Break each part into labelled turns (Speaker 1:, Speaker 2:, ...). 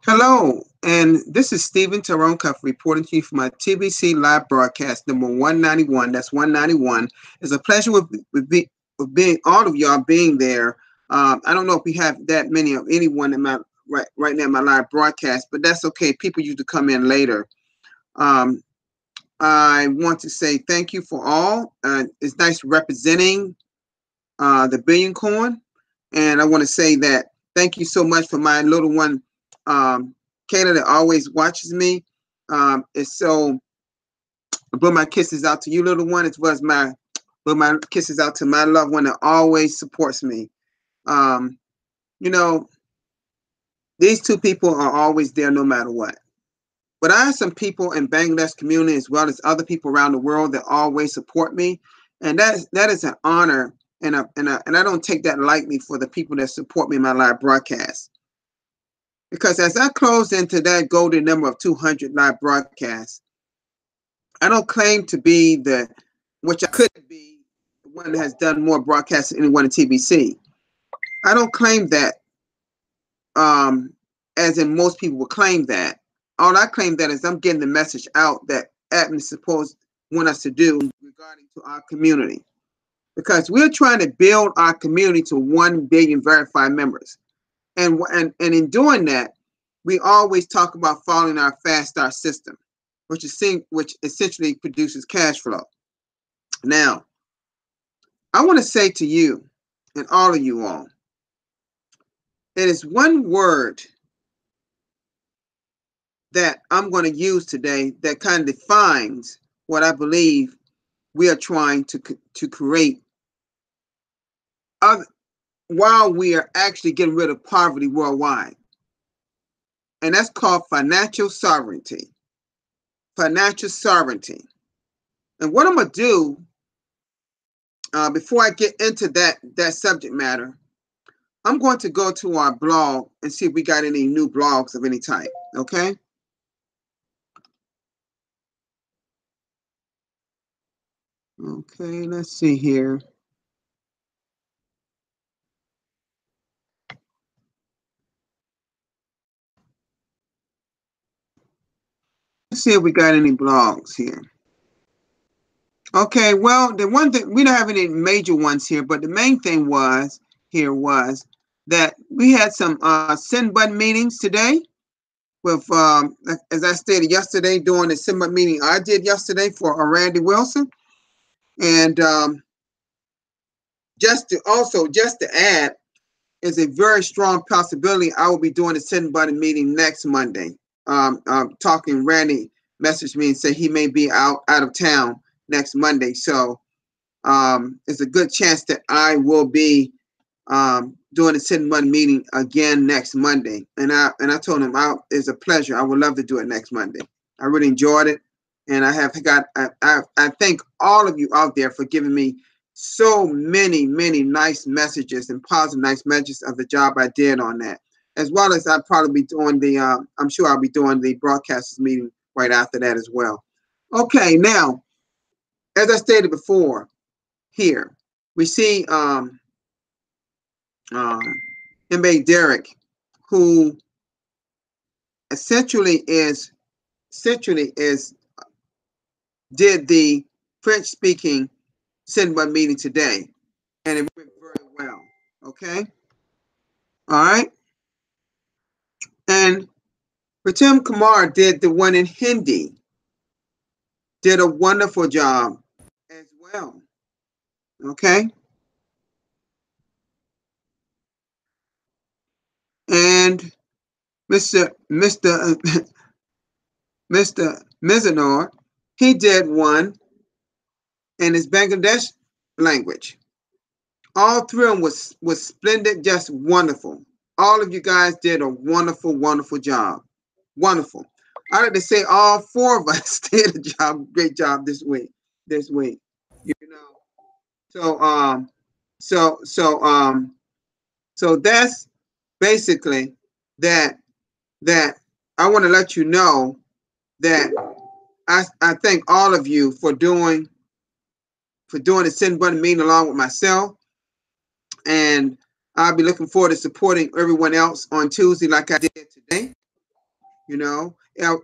Speaker 1: Hello, and this is Stephen Taroncuff reporting to you from my TBC live broadcast number 191. That's 191. It's a pleasure with being all of y'all being there. I don't know if we have that many of anyone in my right now in my live broadcast, but that's okay. People usually come in later. Um, I want to say thank you for all. It's nice representing the Billion Coin, and I want to say that thank you so much for my little one. Kayla that always watches me. It's so I blow my kisses out to you, little one, as well as my blow my kisses out to my loved one that always supports me. Um, you know, these two people are always there no matter what. But I have some people in Bangladesh community as well as other people around the world that always support me, and that is an honor, and I don't take that lightly for the people that support me in my live broadcast. Because as I close into that golden number of 200 live broadcasts, I don't claim to be which I could be, the one that has done more broadcasts than anyone in TBC. I don't claim that, as in most people would claim that. All I claim that is I'm getting the message out that admin supposed want us to do regarding to our community. Because we're trying to build our community to 1 billion verified members. And in doing that, we always talk about following our fast start system, which essentially produces cash flow. Now, I want to say to you and all of you all, it is one word that I'm going to use today that kind of defines what I believe we are trying to create while we are actually getting rid of poverty worldwide. And that's called financial sovereignty. Financial sovereignty. And what I'm going to do before I get into that subject matter, I'm going to go to our blog and see if we got any new blogs of any type. Okay. Okay, let's see here. Let's see if we got any blogs here. Okay, well, the one thing, we don't have any major ones here, but the main thing was that we had some send button meetings today with, as I stated yesterday, during the send button meeting I did yesterday for Randy Wilson. And just to add, is a very strong possibility I will be doing a send button meeting next Monday. Talking, Randy messaged me and said he may be out of town next Monday. So it's a good chance that I will be doing a send button meeting again next Monday. And I told him it's a pleasure. I would love to do it next Monday. I really enjoyed it. And I thank all of you out there for giving me so many nice messages and positive nice messages of the job I did on that. As well as I'll probably be doing I'm sure I'll be doing the broadcasters meeting right after that as well. Okay, now, as I stated before, here we see M.A. Derek, who essentially did the French speaking cinema meeting today, and it went very well. Okay, all right, and Pratim Kumar did the one in Hindi, did a wonderful job as well. Okay, and Mr. Mizanor, he did one in his Bangladesh language. All three of them was splendid, just wonderful. All of you guys did a wonderful job. Wonderful. I like to say all four of us did a great job this week. You know. So that's basically that I want to let you know that I thank all of you for doing the send button meeting along with myself. And I'll be looking forward to supporting everyone else on Tuesday like I did today. You know,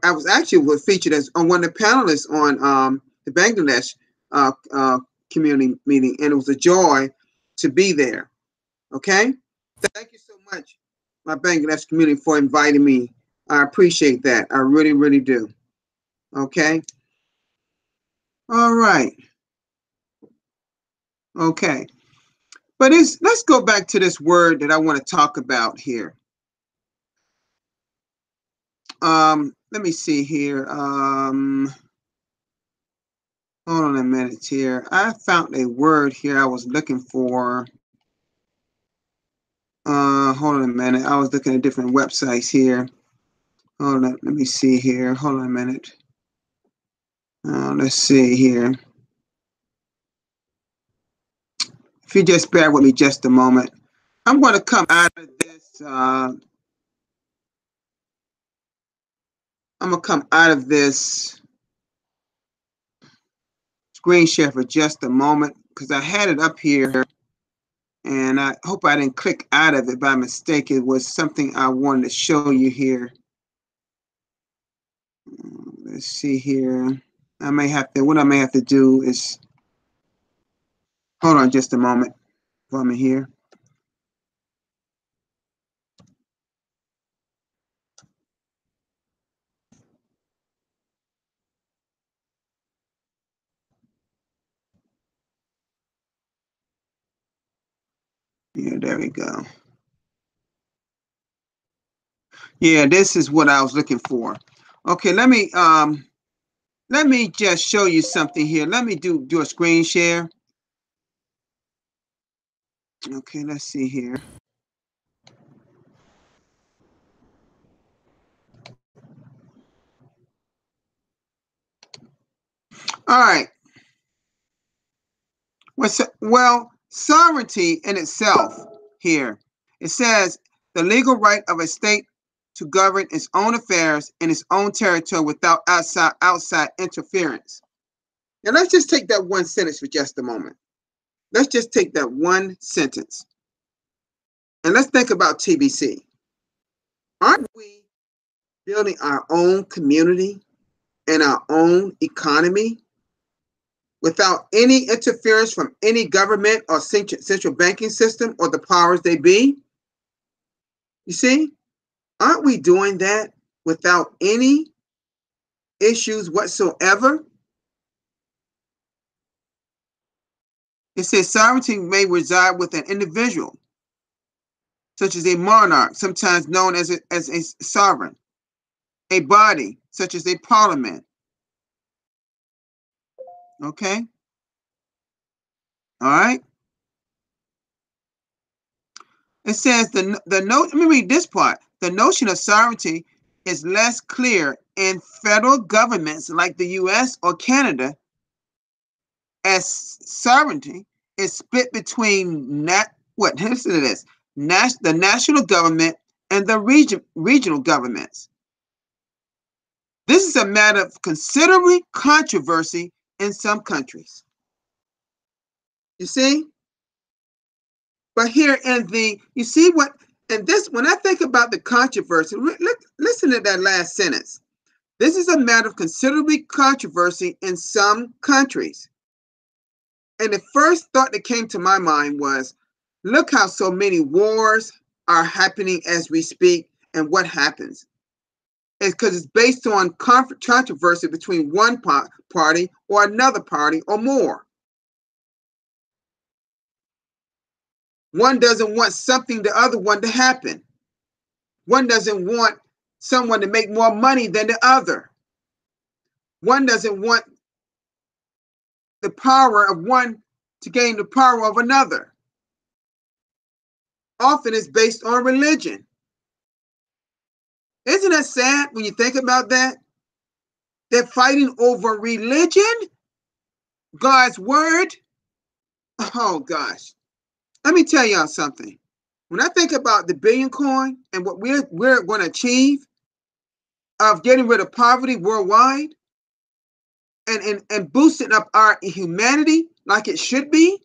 Speaker 1: I was actually featured as on one of the panelists on the Bangladesh uh, uh, community meeting, and it was a joy to be there. Okay, thank you so much, my Bangladesh community, for inviting me. I appreciate that. I really, really do. Okay. All right. Okay. But let's go back to this word that I want to talk about here. Let me see here. Hold on a minute here. I found a word here I was looking for. Hold on a minute. I was looking at different websites here. Hold on. Let me see here. Hold on a minute. Let's see here. If you just bear with me just a moment, I'm going to come out of this. I'm going to come out of this screen share for just a moment because I had it up here and I hope I didn't click out of it by mistake. It was something I wanted to show you here. Let's see here. What I may have to do is, hold on just a moment for me here. Yeah, there we go. Yeah, this is what I was looking for. Okay, let me just show you something here. Let me do a screen share. Okay, let's see here. All right. Well, sovereignty in itself here. It says the legal right of a state to govern its own affairs in its own territory without outside interference. Now let's just take that one sentence for just a moment. Let's just take that one sentence. And let's think about TBC. Aren't we building our own community and our own economy without any interference from any government or central banking system or the powers they be? You see, aren't we doing that without any issues whatsoever? It says sovereignty may reside with an individual, such as a monarch, sometimes known as a sovereign, a body, such as a parliament. Okay? All right? It says let me read this part. The notion of sovereignty is less clear in federal governments like the US or Canada, as sovereignty is split between listen to this, the national government and the regional governments. This is a matter of considerable controversy in some countries. You see? But here you see what, and this, when I think about the controversy, listen to that last sentence. This is a matter of considerable controversy in some countries. And the first thought that came to my mind was, look how so many wars are happening as we speak, and what happens. It's because it's based on controversy between one party or another party or more. One doesn't want something the other one to happen. One doesn't want someone to make more money than the other. One doesn't want the power of one to gain the power of another. Often it's based on religion. Isn't that sad when you think about that? They're fighting over religion, God's word. Oh gosh. Let me tell y'all something. When I think about the billion coin and what we're going to achieve of getting rid of poverty worldwide and boosting up our humanity like it should be,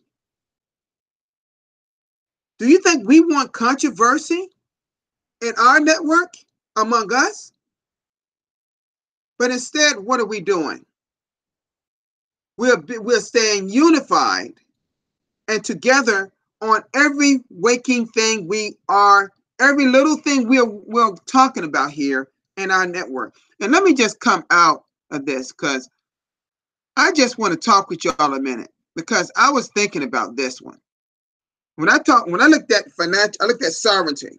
Speaker 1: do you think we want controversy in our network among us? But instead, what are we doing? We're staying unified and together on every waking thing we are, every little thing we're talking about here in our network. And let me just come out of this because I just want to talk with y'all a minute because I was thinking about this one. When I looked at financial, I looked at sovereignty.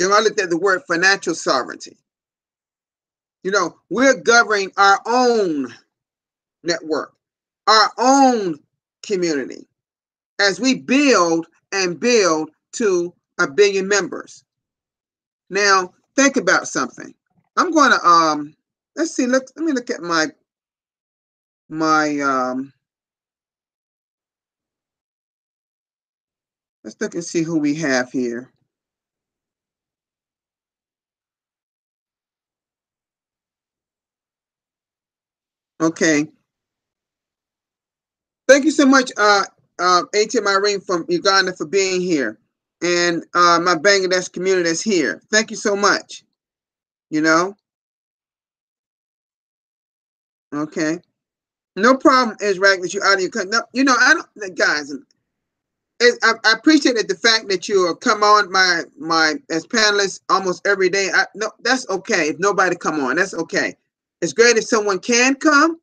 Speaker 1: I looked at the word financial sovereignty. We're governing our own network, our own community as we build and build to 1 billion members. Now, think about something. I'm going to let's see. Let me look at my let's look and see who we have here. Okay. Thank you so much, ATM Irene from Uganda for being here, and my Bangladesh community that's here. Thank you so much. Okay. No problem, Israel, that you're out of your country. No, I don't, guys. I appreciate the fact that you come on my as panelists almost every day. No, that's okay. If nobody come on, that's okay. It's great if someone can come,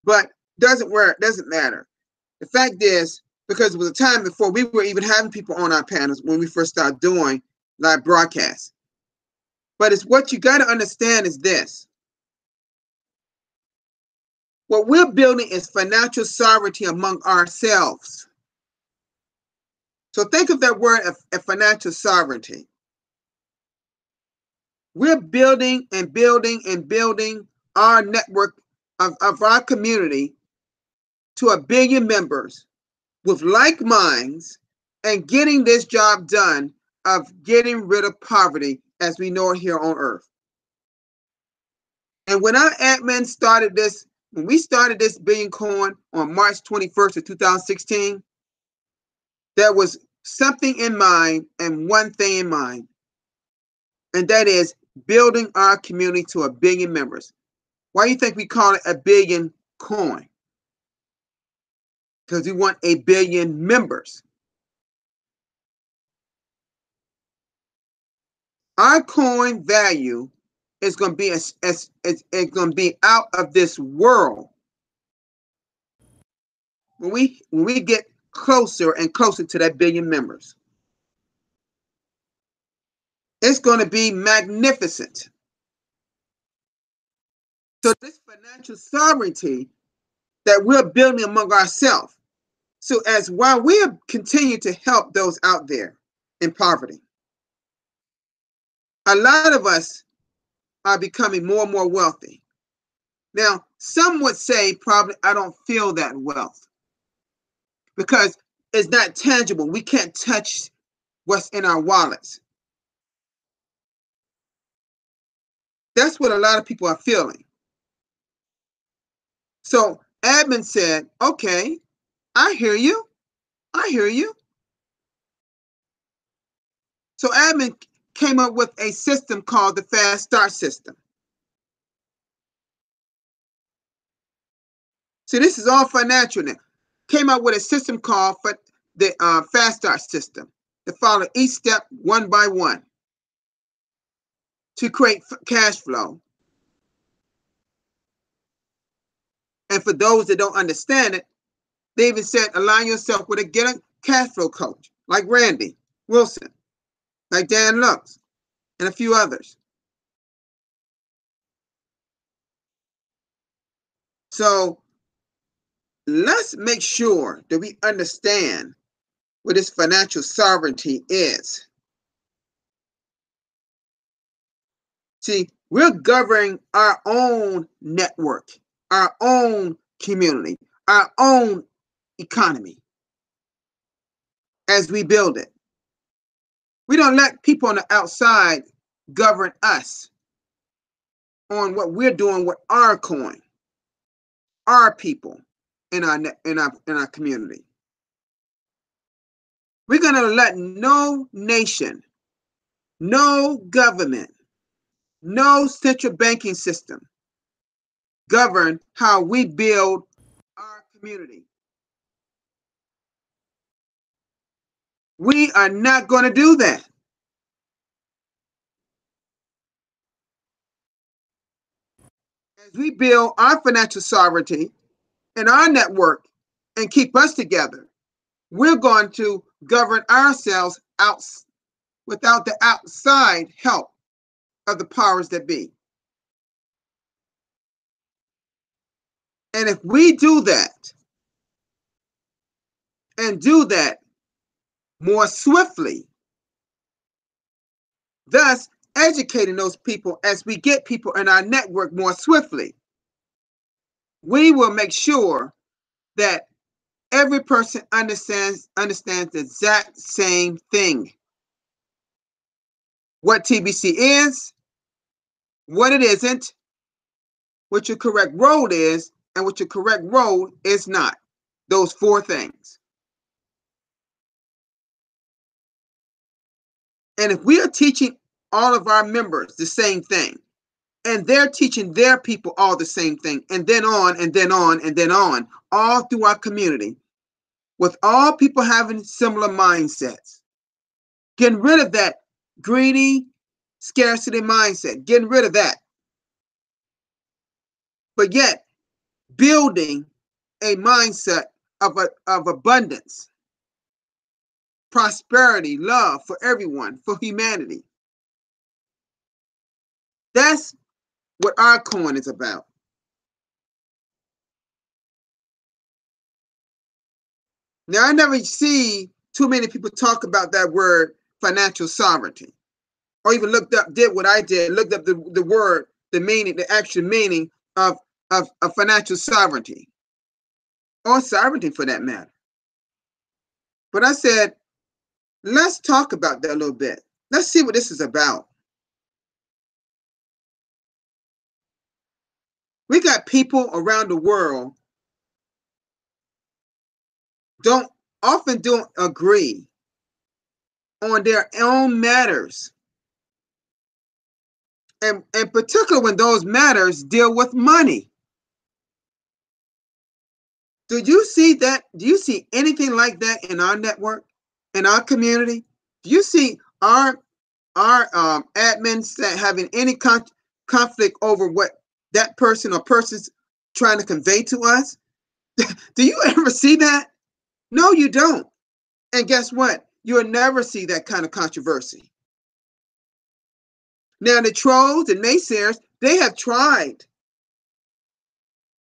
Speaker 1: but doesn't matter. The fact is, because it was a time before we were even having people on our panels when we first started doing live broadcasts. But it's what you got to understand is this. What we're building is financial sovereignty among ourselves. So think of that word of financial sovereignty. We're building and building and building our network of our community to 1 billion members with like minds and getting this job done of getting rid of poverty as we know it here on earth. And when our admin started this, when we started this Billion Coin on March 21st of 2016, there was something in mind and one thing in mind, and that is building our community to 1 billion members. Why do you think we call it 1 billion coin? Because we want 1 billion members. Our coin value is going to be it's going to be out of this world when we get closer and closer to that 1 billion members. It's going to be magnificent. So this financial sovereignty that we're building among ourselves. So as while we continue to help those out there in poverty, a lot of us are becoming more and more wealthy. Now, some would say probably I don't feel that wealth because it's not tangible. We can't touch what's in our wallets. That's what a lot of people are feeling. So admin said, okay, I hear you. I hear you. So admin came up with a system called the Fast Start system. See, this is all financial now. Came up with a system called for the Fast Start system to follow each step one by one to create cash flow. And for those that don't understand it, they even said align yourself with a cash flow coach like Randy Wilson, like Dan Lux, and a few others. So let's make sure that we understand what this financial sovereignty is. See, we're governing our own network, our own community, our own economy as we build it. We don't let people on the outside govern us on what we're doing with our coin, our people in our community. We're going to let no nation, no government, no central banking system govern how we build our community. We are not going to do that. As we build our financial sovereignty and our network and keep us together, we're going to govern ourselves out without the outside help of the powers that be. And if we do that and do that more swiftly, thus educating those people as we get people in our network more swiftly, we will make sure that every person understands the exact same thing. What TBC is, what it isn't, what your correct road is, and what your correct road is not. Those 4 things. And if we are teaching all of our members the same thing, and they're teaching their people all the same thing, and then on, and then on, and then on, all through our community, with all people having similar mindsets, getting rid of that greedy scarcity mindset, getting rid of that, but yet building a mindset of abundance, prosperity, love for everyone, for humanity. That's what our coin is about. Now, I never see too many people talk about that word financial sovereignty, or even did what I did, looked up the word, the meaning, the actual meaning of financial sovereignty, or sovereignty for that matter. But I said, let's talk about that a little bit. Let's see what this is about. We got people around the world often don't agree on their own matters, and particularly when those matters deal with money. Do you see that? Do you see anything like that in our network, in our community? Do you see our admins that having any conflict over what that person or persons trying to convey to us? Do you ever see that? No, you don't. And guess what? You'll never see that kind of controversy. Now, the trolls and naysayers, they have tried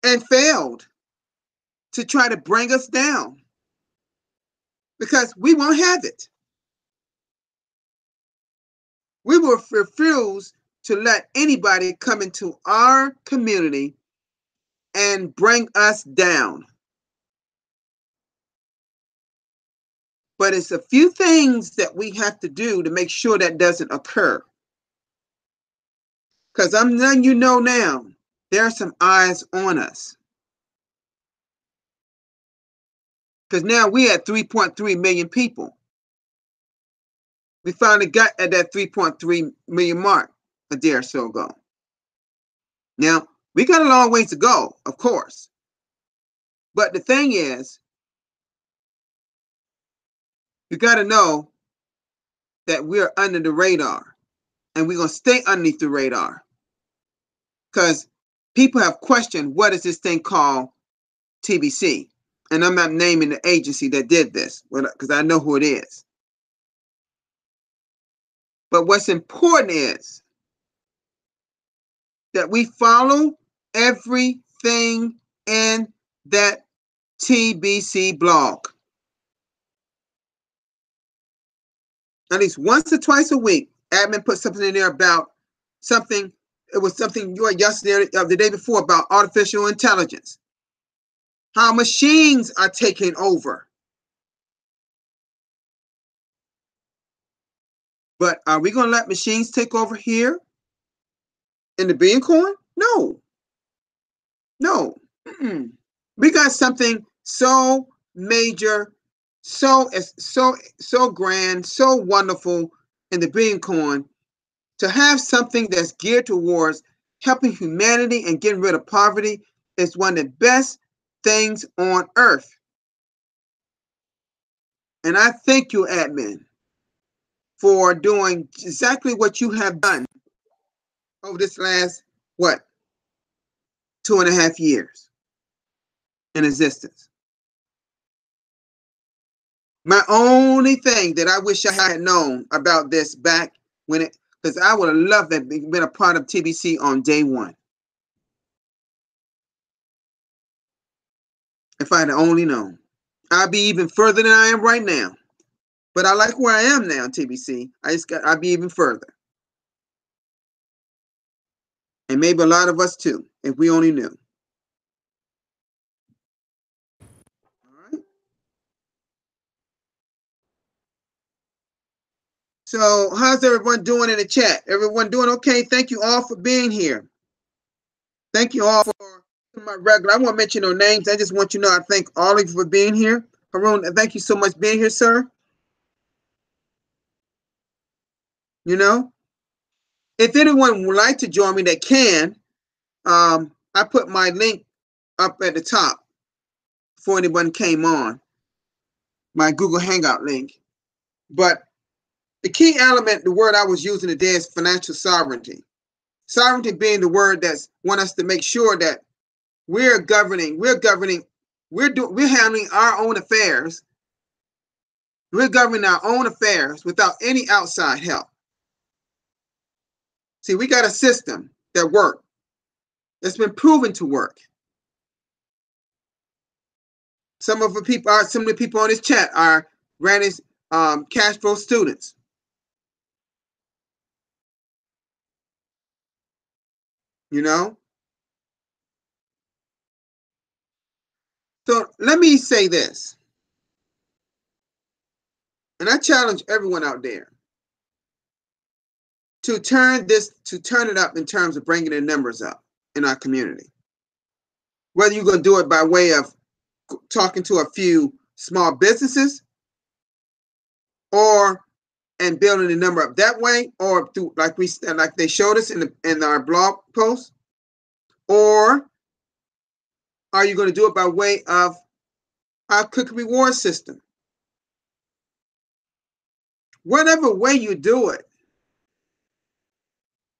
Speaker 1: and failed to try to bring us down because we won't have it. We will refuse to let anybody come into our community and bring us down. But it's a few things that we have to do to make sure that doesn't occur. Because I'm letting you know now, there are some eyes on us. Because now we're at 3.3 million people. We finally got at that 3.3 million mark a day or so ago. Now, we got a long ways to go, of course. But the thing is, you got to know that we're under the radar, and we're going to stay underneath the radar. Because people have questioned, what is this thing called TBC? And I'm not naming the agency that did this, because I know who it is. But what's important is that we follow everything in that TBC blog. At least once or twice a week, admin put something in there about something. It was something yesterday or the day before about artificial intelligence. How machines are taking over. But are we going to let machines take over here in the Billion Coin? No. No. We got something so major, so grand, so wonderful in the Billion Coin, to have something that's geared towards helping humanity and getting rid of poverty is one of the best things on earth. And I thank you, admin, for doing exactly what you have done over this last, what, 2.5 years in existence. My only thing that I wish I had known about this back when it, because I would have loved to have been a part of TBC on day one. If I had only known, I'd be even further than I am right now. But I like where I am now, TBC. I'd be even further. And maybe a lot of us too, if we only knew. All right. So how's everyone doing in the chat? Everyone doing okay? Thank you all for being here. Thank you all for my regular. I won't mention no names. I just want you to know I thank all of you for being here. Haroon, thank you so much for being here, sir. You know, if anyone would like to join me, they can. I put my link up at the top before anyone came on, my Google Hangout link. But the key element, the word I was using today is financial sovereignty. Sovereignty being the word that's want us to make sure that we're handling our own affairs. We're governing our own affairs without any outside help. See, we got a system that works. It's been proven to work. Some of the people on this chat are Granny's cash flow students. You know? So let me say this. And I challenge everyone out there to turn it up in terms of bringing the numbers up in our community. Whether you're going to do it by way of talking to a few small businesses and building the number up that way, or through like they showed us in our blog post, or are you going to do it by way of our quick reward system? Whatever way you do it,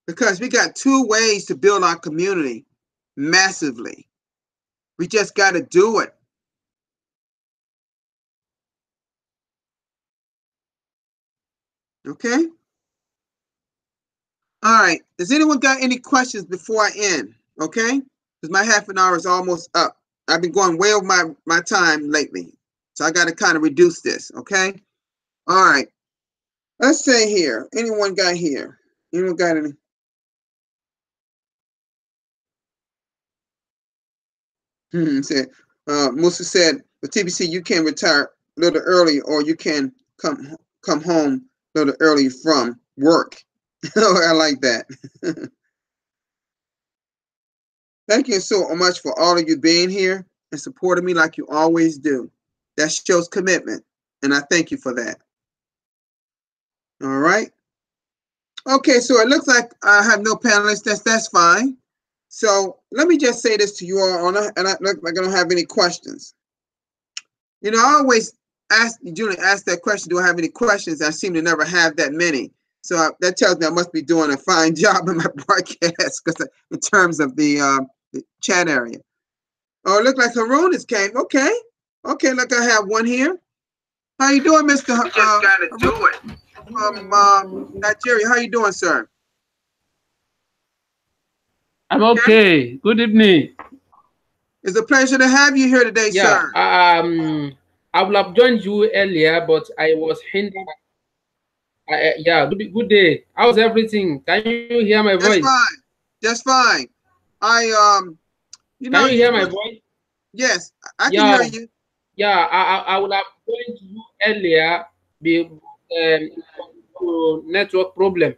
Speaker 1: because we got 2 ways to build our community massively. We just got to do it. Okay? All right. Does anyone got any questions before I end? Okay? Because my half an hour is almost up. I've been going way over my time lately. So I got to kind of reduce this. Okay? All right. Let's say here. Anyone got here? Anyone got any? Musa said, with TBC, you can retire a little early, or you can come home a little early from work. I like that. Thank you so much for all of you being here and supporting me like you always do. That shows commitment, and I thank you for that. All right. Okay, so it looks like I have no panelists. That's fine. So let me just say this to you all, and I don't have any questions. You know, I always ask that question, do I have any questions? I seem to never have that many. So that tells me I must be doing a fine job in my broadcast, because in terms of the chat area. Oh, it looked like Haroon has came. Okay. Okay, look, I have one here. How you doing, Mr. You just gotta do it. From Nigeria. How you doing, sir?
Speaker 2: I'm okay. Good evening.
Speaker 1: It's a pleasure to have you here today, sir.
Speaker 2: I would have joined you earlier, but I was hindered. Yeah, good day. How's everything? Can you hear my voice?
Speaker 1: Just fine. Just fine.
Speaker 2: Can you hear my voice?
Speaker 1: Yes, I can hear you.
Speaker 2: Yeah, I would have joined you earlier to network problem.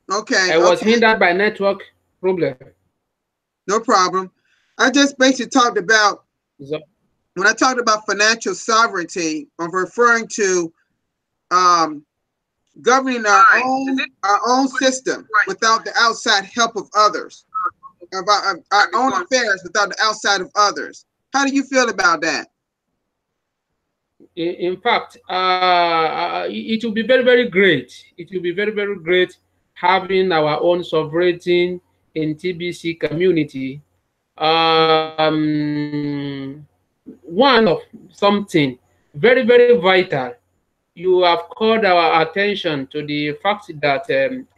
Speaker 1: Okay.
Speaker 2: I was hindered by network problem.
Speaker 1: No problem. I just basically talked about, when I talked about financial sovereignty, I'm referring to governing our own system without the outside help of others, about our own affairs without the outside of others. How do you feel about that?
Speaker 2: In fact, it will be very, very great. It will be very, very great having our own sovereignty in TBC community. One of something very, very vital. You have called our attention to the fact that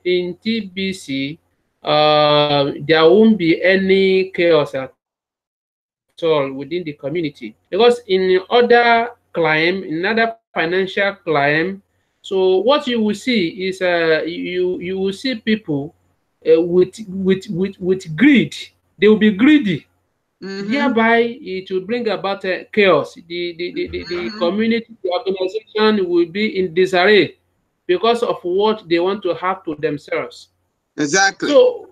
Speaker 2: in TBC, there won't be any chaos at all within the community. Because in other climb, in other financial climb, so what you will see is you will see people with greed. They will be greedy. Thereby, it will bring about chaos. The community, the organization will be in disarray because of what they want to have to themselves.
Speaker 1: Exactly.
Speaker 2: So,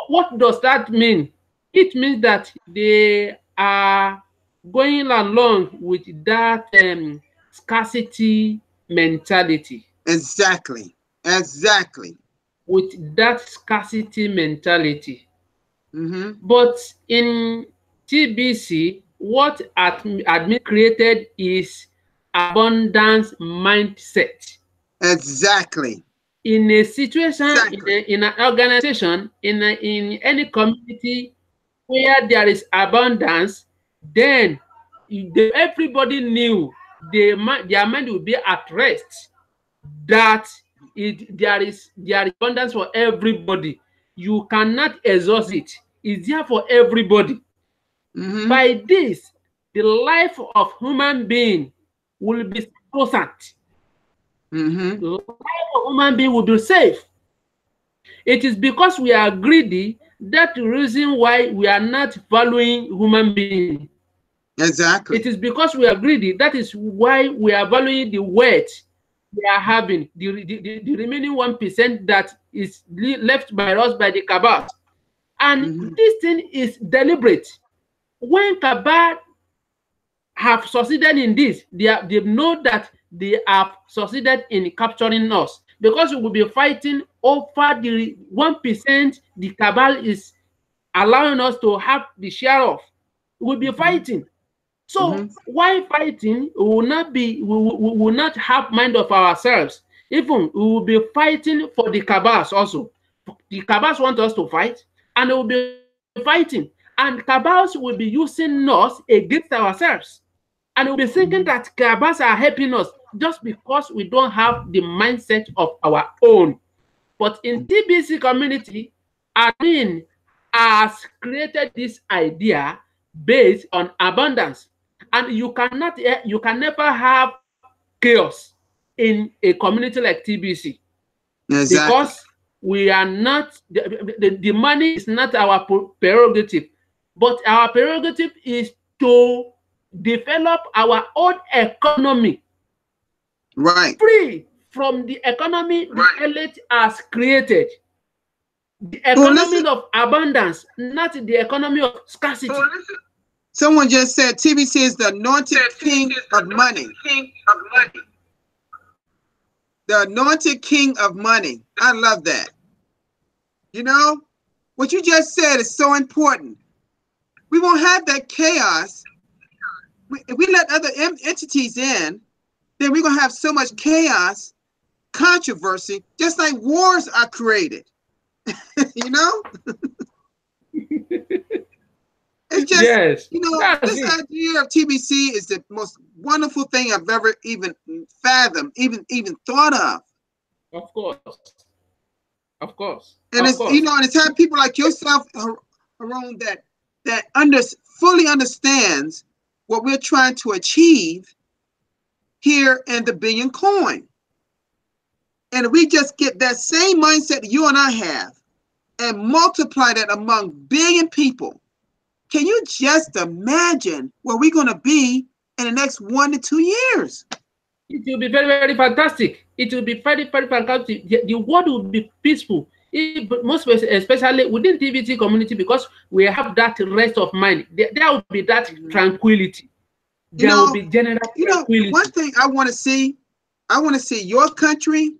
Speaker 2: what does that mean? It means that they are going along with that scarcity mentality.
Speaker 1: Exactly. Exactly.
Speaker 2: With that scarcity mentality.
Speaker 1: Mm-hmm.
Speaker 2: But in TBC, what admin created is abundance mindset.
Speaker 1: Exactly.
Speaker 2: In a situation,
Speaker 1: Exactly.
Speaker 2: in an organization, in any community where there is abundance, then everybody knew their mind will be at rest that there is abundance for everybody. You cannot exhaust it. It's there for everybody.
Speaker 1: Mm-hmm.
Speaker 2: By this, the life of human being will be sacrosanct.
Speaker 1: Mm-hmm.
Speaker 2: The life of human being will be safe. It is because we are greedy that the reason why we are not valuing human being. It
Speaker 1: Exactly.
Speaker 2: is because we are greedy that is why we are valuing the wealth we are having, the remaining 1% that is left by us by the cabals. And
Speaker 1: Mm-hmm.
Speaker 2: this thing is deliberate. When cabal have succeeded in this, they know that they have succeeded in capturing us, because we will be fighting over the 1% the cabal is allowing us to have the share of. We will be fighting. So
Speaker 1: Mm-hmm.
Speaker 2: while fighting, we will not have mind of ourselves. Even we will be fighting for the cabals also. The cabals want us to fight, and they will be fighting. And cabals will be using us against ourselves. And we'll be thinking
Speaker 1: Mm-hmm.
Speaker 2: that cabals are helping us just because we don't have the mindset of our own. But in TBC community, admin has created this idea based on abundance. And you can never have chaos in a community like TBC,
Speaker 1: Exactly.
Speaker 2: because we are not, the money is not our prerogative, but our prerogative is to develop our own economy,
Speaker 1: Right.
Speaker 2: free from the economy the elite has created. The
Speaker 1: Well, listen.
Speaker 2: economy of abundance, not the economy of scarcity.
Speaker 1: Someone just said TBC is the anointed king of money. The anointed king of money. I love that. You know, what you just said is so important. We won't have that chaos. If we let other entities in, then we're going to have so much chaos, controversy, just like wars are created. You know? It's just,
Speaker 2: Yes, that's
Speaker 1: this
Speaker 2: it.
Speaker 1: idea of TBC is the most wonderful thing I've ever even fathomed, even thought of.
Speaker 2: Of course, of course, of
Speaker 1: And it's,
Speaker 2: course.
Speaker 1: and it's had people like yourself around that fully understands what we're trying to achieve here in the Billion Coin. And if we just get that same mindset that you and I have and multiply that among billion people, can you just imagine where we're going to be in the next 1 to 2 years?
Speaker 2: It will be very, very fantastic. It will be very, very fantastic. The world will be peaceful, most especially within TBT community, because we have that rest of mind. There will be that tranquility. There will be general tranquility.
Speaker 1: One thing I want to see I want to see your country,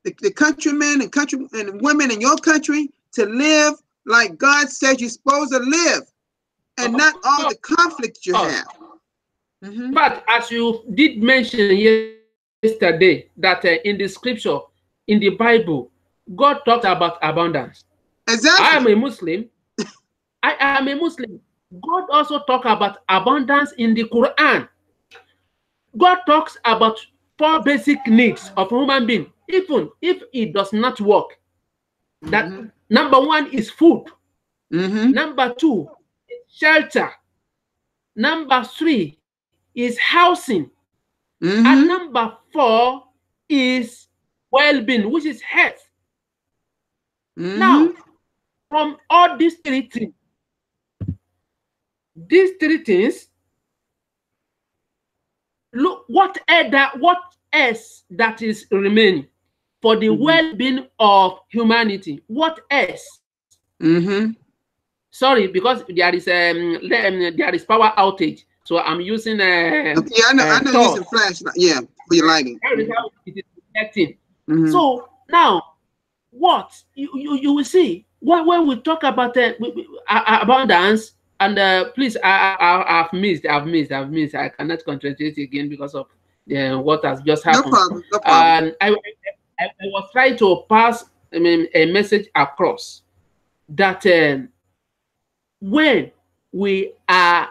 Speaker 1: the countrymen and country and women in your country to live like God says you're supposed to live, and not all the conflicts you have.
Speaker 2: But as you did mention yesterday, that in the scripture, in the Bible, God talks about abundance.
Speaker 1: Exactly.
Speaker 2: I am a Muslim. I am a Muslim. God also talks about abundance in the Quran. God talks about 4 basic needs of a human being, even if it does not work. That number 1 is food. Number 2 is shelter. Number 3 is housing. And number 4 is well-being, which is health. Now, from all these 3 things, look what else that is remaining for the well-being of humanity. What else? Sorry, because there is power outage, so I'm using
Speaker 1: yeah, I know you're using flashlight. Yeah, for your lighting.
Speaker 2: That is how it is protecting. So now, what you will see when we talk about abundance, and please, I've missed. I cannot concentrate again because of what has just happened.
Speaker 1: No problem.
Speaker 2: And I was trying to pass a message across that when we are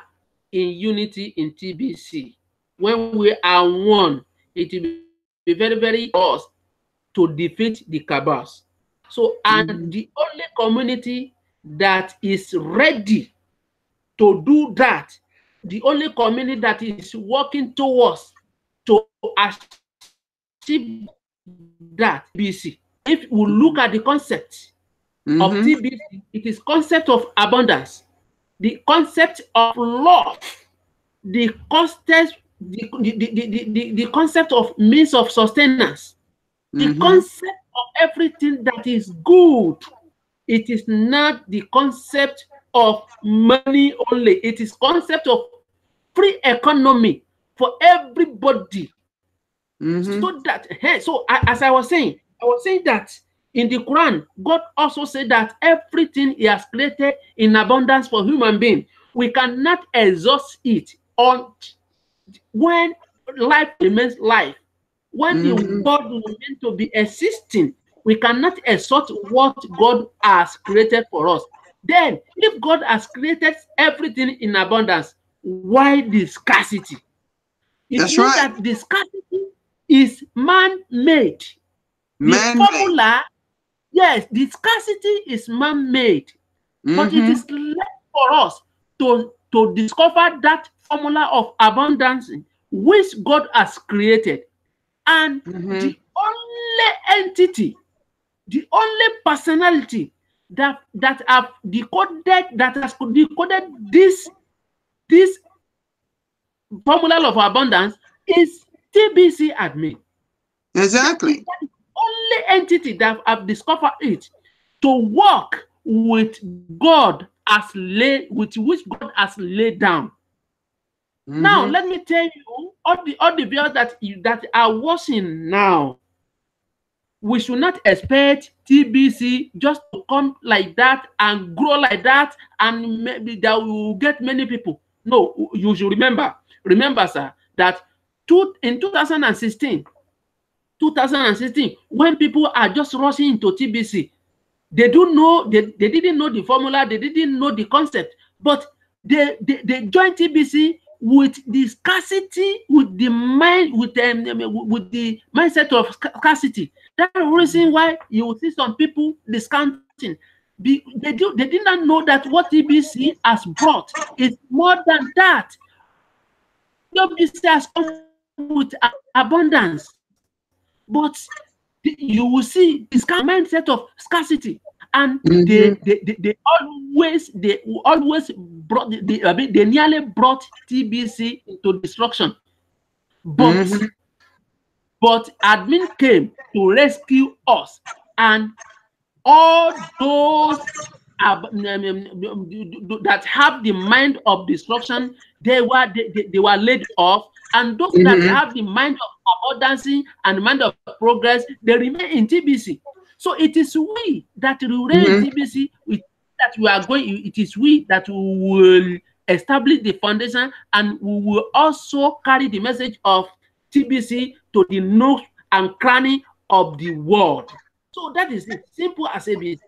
Speaker 2: in unity in TBC, when we are one, it will be very, very us to defeat the cabals. So, and the only community that is ready to do that, the only community that is working towards to achieve that, TBC. If we look at the concept of TBC, it is concept of abundance, the concept of love, the concept, the concept of means of sustenance, the concept of everything that is good. It is not the concept of money only. It is concept of free economy for everybody. So that, as I was saying that in the Quran, God also said that everything He has created in abundance for human being. We cannot exhaust it on when life remains life. When the world remains to be existing, we cannot exhaust what God has created for us. Then, if God has created everything in abundance, why the scarcity? It means that the scarcity is man-made. The formula, yes, the scarcity is man-made, but it is left for us to discover that formula of abundance which God has created. And the only entity, the only personality that has decoded this formula of abundance is TBC admin.
Speaker 1: Exactly.
Speaker 2: That is the only entity that have discovered it to work with God with which God has laid down. Now, let me tell you, all the viewers that are watching now, we should not expect TBC just to come like that and grow like that, and maybe that will get many people. No, you should remember, sir, that in 2016, when people are just rushing into TBC, they didn't know the formula, they didn't know the concept, but they joined TBC with the scarcity, with the mindset of scarcity. That's the reason why you will see some people discounting. They did not know that what TBC has brought is more than that. TBC has come with abundance, but you will see this mindset of scarcity, and they always brought they nearly brought TBC into destruction, but admin came to rescue us, and all those that have the mind of destruction, they were laid off, and those that
Speaker 1: Mm-hmm.
Speaker 2: have the mind of abundance and the mind of progress, they remain in TBC. So it is we that will remain in
Speaker 1: Mm-hmm.
Speaker 2: TBC. That we are going. It is we that will establish the foundation, and we will also carry the message of TBC to the nooks and cranny of the world. So that is it. Simple as ABC.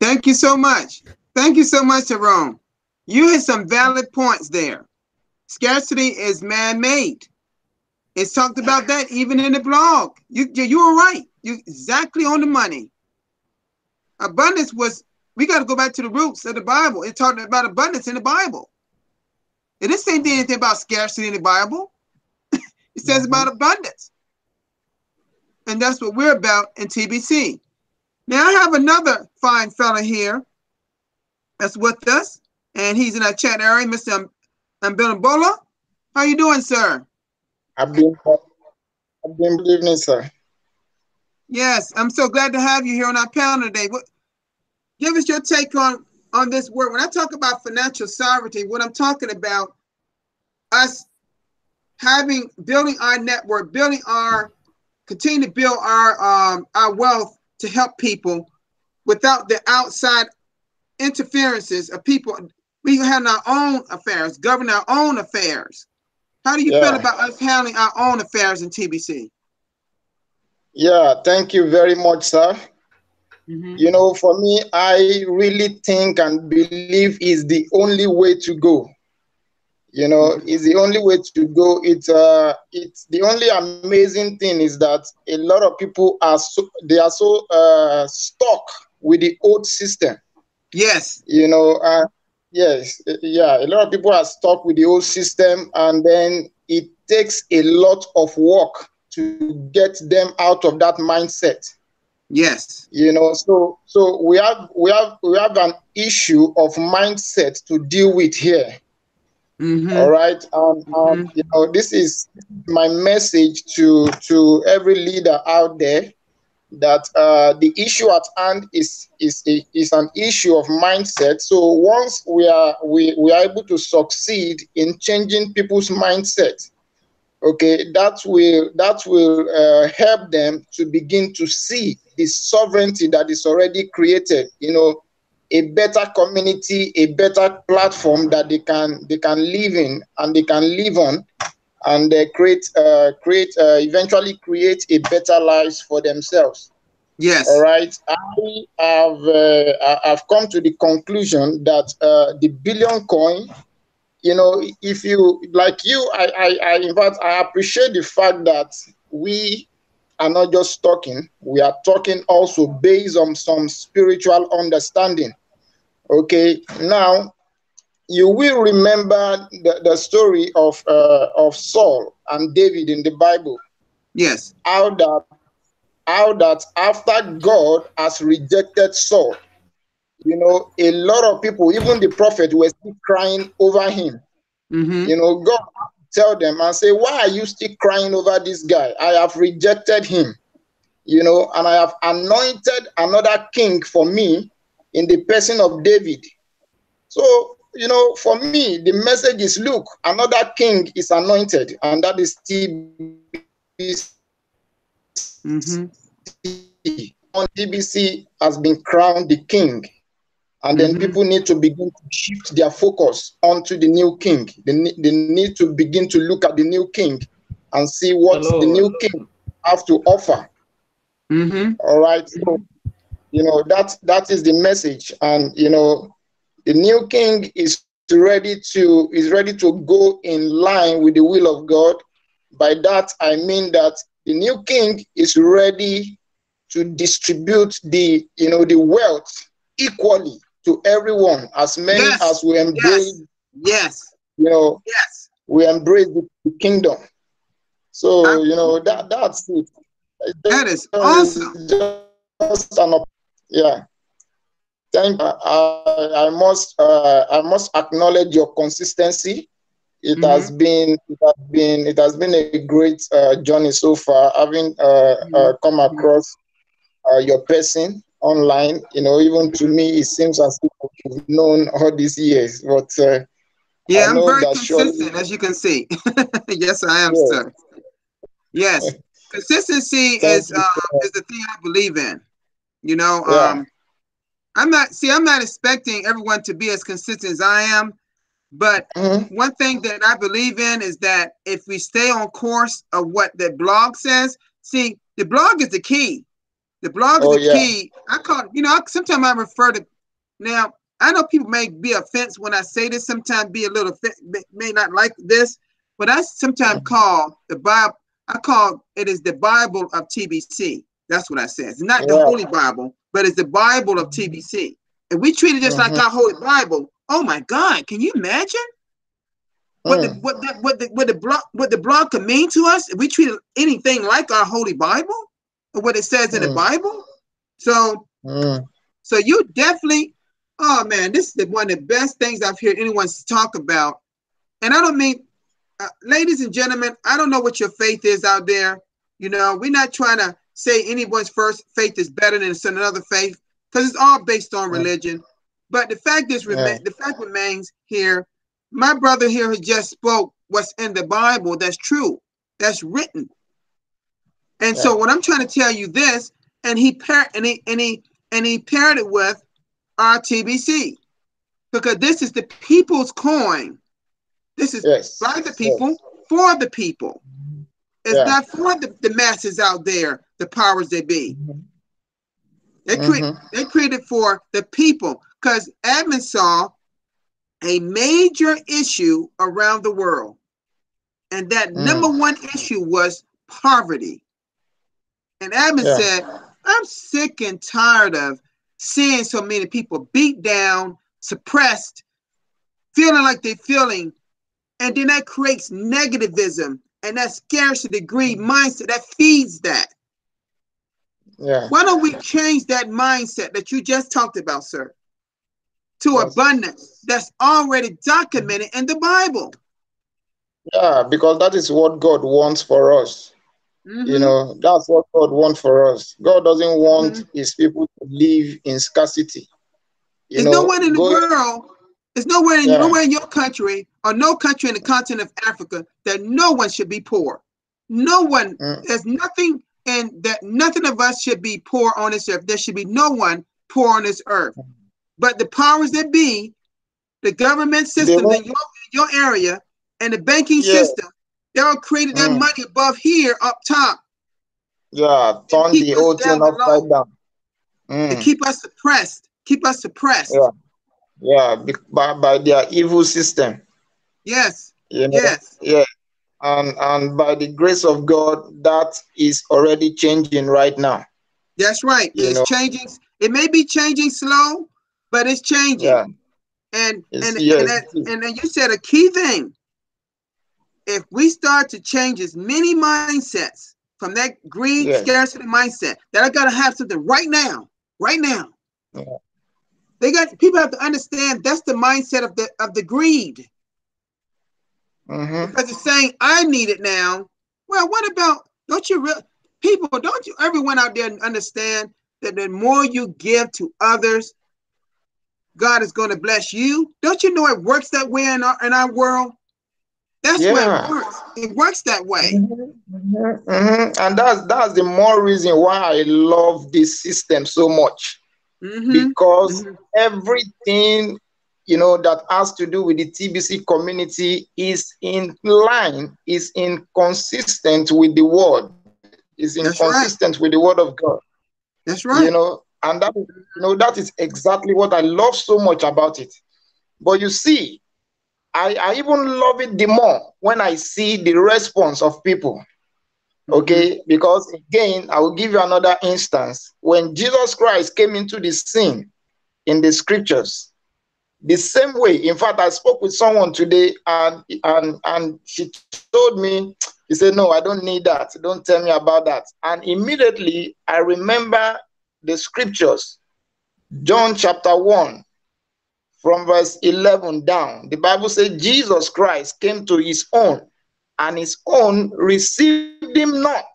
Speaker 1: Thank you so much. Thank you so much, Tyrone. You had some valid points there. Scarcity is man-made. It's talked about that even in the blog. You were right. You exactly on the money. Abundance was. We got to go back to the roots of the Bible. It talked about abundance in the Bible. It didn't say anything about scarcity in the Bible. It says about abundance, and that's what we're about in TBC. Now I have another fine fella here that's with us, and he's in our chat area, Mr. Mbelambola. How you doing, sir?
Speaker 3: I've been, good evening, sir.
Speaker 1: Yes, I'm so glad to have you here on our panel today. Give us your take on this word. When I talk about financial sovereignty, what I'm talking about, us building our network, continue to build our wealth to help people without the outside interferences of people. We have our own affairs, govern our own affairs. How do you feel about us handling our own affairs in TBC?
Speaker 3: Yeah, thank you very much, sir. You know, for me, I really think and believe is the only way to go. You know, is the only way to go. It's the only amazing thing is that a lot of people are so stuck with the old system.
Speaker 1: Yes.
Speaker 3: You know, yes, yeah. A lot of people are stuck with the old system, and then it takes a lot of work to get them out of that mindset.
Speaker 1: Yes.
Speaker 3: You know, so we have an issue of mindset to deal with here. All right, you know, this is my message to every leader out there, that the issue at hand is an issue of mindset. So once we are able to succeed in changing people's mindset, okay, that will help them to begin to see the sovereignty that is already created. You know, a better community, a better platform that they can live in and they can live on, and eventually create a better lives for themselves.
Speaker 1: Yes.
Speaker 3: All right. I've come to the conclusion that the billion coin, you know, if you like you, in fact, I appreciate the fact that we are not just talking, we are talking also based on some spiritual understanding. Okay, now you will remember the story of Saul and David in the Bible.
Speaker 1: Yes.
Speaker 3: How that after God has rejected Saul, you know, a lot of people, even the prophet, were still crying over him. You know, God tell them and say, why are you still crying over this guy? I have rejected him, you know, and I have anointed another king for me in the person of David. So, you know, for me, the message is, look, another king is anointed, and that is TBC has been crowned the king. And then people need to begin to shift their focus onto the new king. They need to begin to look at the new king and see what the new king have to offer. All right. So, you know, that is the message. And, you know, the new king is ready to go in line with the will of God. By that, I mean that the new king is ready to distribute the wealth equally to everyone, as many as we embrace. You know, we embrace the kingdom. So, you know, that's it.
Speaker 1: That is awesome.
Speaker 3: Yeah. Thank you. I must acknowledge your consistency. It has been a great journey so far, having come across your person online. Even to me, it seems as if we've known all these years. But I
Speaker 1: Yeah, I'm
Speaker 3: know
Speaker 1: very
Speaker 3: that surely,
Speaker 1: consistent, as you can see. Yes, I am,
Speaker 3: yeah.
Speaker 1: sir. Yes, consistency
Speaker 3: Thank you so much.
Speaker 1: is the thing I believe in. You know,
Speaker 3: Yeah.
Speaker 1: I'm not expecting everyone to be as consistent as I am, but
Speaker 3: Mhm.
Speaker 1: one thing that I believe in is that if we stay on course of what the blog says, see, the blog is the key. The blog is
Speaker 3: Oh,
Speaker 1: the
Speaker 3: yeah.
Speaker 1: key. I call it, sometimes I refer to, now, I know people may be offense when I say this, sometimes be a little, may not like this, but I sometimes
Speaker 3: Mhm.
Speaker 1: call the Bible, I call it is the Bible of TBC. That's what I say. It's not the
Speaker 3: Yeah.
Speaker 1: Holy Bible, but it's the Bible of TBC. And we treat it just like
Speaker 3: Mhm.
Speaker 1: our Holy Bible. Oh my God, can you imagine what the
Speaker 3: Mm.
Speaker 1: what the blog could mean to us if we treated anything like our Holy Bible or what it says in the
Speaker 3: Mm.
Speaker 1: Bible? So
Speaker 3: Mm.
Speaker 1: so you definitely, oh man, this is one of the best things I've heard anyone talk about. And I don't mean, ladies and gentlemen, I don't know what your faith is out there. We're not trying to say anyone's first faith is better than another faith because it's all based on
Speaker 3: Mm.
Speaker 1: religion. But
Speaker 3: Yeah.
Speaker 1: the fact remains here. My brother here has just spoke what's in the Bible that's true, that's written. And
Speaker 3: Yeah.
Speaker 1: so what I'm trying to tell you this, and he paired it with RTBC because this is the people's coin. This is by the
Speaker 3: Yes.
Speaker 1: people
Speaker 3: Yes.
Speaker 1: for the people. It's
Speaker 3: Yeah.
Speaker 1: not for the masses out there, the powers that be.
Speaker 3: Mhm.
Speaker 1: They create
Speaker 3: Mhm.
Speaker 1: they created for the people because Admin saw a major issue around the world, and that number
Speaker 3: Mm.
Speaker 1: one issue was poverty. And Admin
Speaker 3: Yeah.
Speaker 1: said, "I'm sick and tired of seeing so many people beat down, suppressed, feeling like they're feeling, and then that creates negativism and that scarcity, greed mindset that feeds that.
Speaker 3: Yeah.
Speaker 1: Why don't we change that mindset that you just talked about, sir, to
Speaker 3: Yes.
Speaker 1: abundance that's already documented in the Bible?"
Speaker 3: Yeah, because that is what God wants for us.
Speaker 1: Mm-hmm.
Speaker 3: That's what God wants for us. God doesn't
Speaker 1: Mm-hmm.
Speaker 3: want his people to live in scarcity.
Speaker 1: There's no one in the
Speaker 3: Go.
Speaker 1: world, there's
Speaker 3: Yeah.
Speaker 1: nowhere in your country or no country in the continent of Africa that no one should be poor. No one,
Speaker 3: Mm.
Speaker 1: there's nothing, and that nothing of us should be poor on this earth. There should be no one poor on this earth. But the powers that be, the government
Speaker 3: They
Speaker 1: systems
Speaker 3: won't.
Speaker 1: in your area and the banking
Speaker 3: Yeah.
Speaker 1: system, they all created that
Speaker 3: Mm.
Speaker 1: money above here up top
Speaker 3: Yeah.
Speaker 1: and
Speaker 3: Turn
Speaker 1: keep
Speaker 3: the
Speaker 1: us
Speaker 3: whole thing
Speaker 1: down
Speaker 3: upside
Speaker 1: below,
Speaker 3: down.
Speaker 1: to
Speaker 3: Mm.
Speaker 1: keep us suppressed, keep us
Speaker 3: Yeah.
Speaker 1: suppressed.
Speaker 3: Yeah. By their evil system.
Speaker 1: Yes,
Speaker 3: You know.
Speaker 1: yes.
Speaker 3: Yeah. And by the grace of God, that is already changing right now.
Speaker 1: That's right.
Speaker 3: You
Speaker 1: It's
Speaker 3: know.
Speaker 1: changing. It may be changing slow, but it's changing.
Speaker 3: Yeah.
Speaker 1: And
Speaker 3: It's
Speaker 1: and and
Speaker 3: yes.
Speaker 1: and then you said a key thing. If we start to change as many mindsets from that greed,
Speaker 3: Yes.
Speaker 1: scarcity mindset, that I gotta have something right now, right now.
Speaker 3: Yeah.
Speaker 1: People have to understand that's the mindset of the greed
Speaker 3: Mm-hmm.
Speaker 1: because it's saying I need it now. Well, what about don't you people? Don't you everyone out there understand that the more you give to others, God is going to bless you. Don't you know it works that way in our world? That's where it
Speaker 3: Yeah.
Speaker 1: works. It works that way.
Speaker 3: And that's the more reason why I love this system so much,
Speaker 1: Mm-hmm.
Speaker 3: because
Speaker 1: Mm-hmm.
Speaker 3: everything that has to do with the TBC community is in line, is inconsistent with the word, is
Speaker 1: That's right.
Speaker 3: inconsistent with the word of God.
Speaker 1: That's right.
Speaker 3: And that is exactly what I love so much about it. But you see, I even love it the more when I see the response of people.
Speaker 1: Mm-hmm.
Speaker 3: Okay, because again, I will give you another instance. When Jesus Christ came into the scene in the scriptures, the same way, in fact, I spoke with someone today, and she told me, he said, "No, I don't need that. Don't tell me about that." And immediately I remember the scriptures, John chapter 1, from verse 11 down. The Bible says Jesus Christ came to his own, and his own received him not.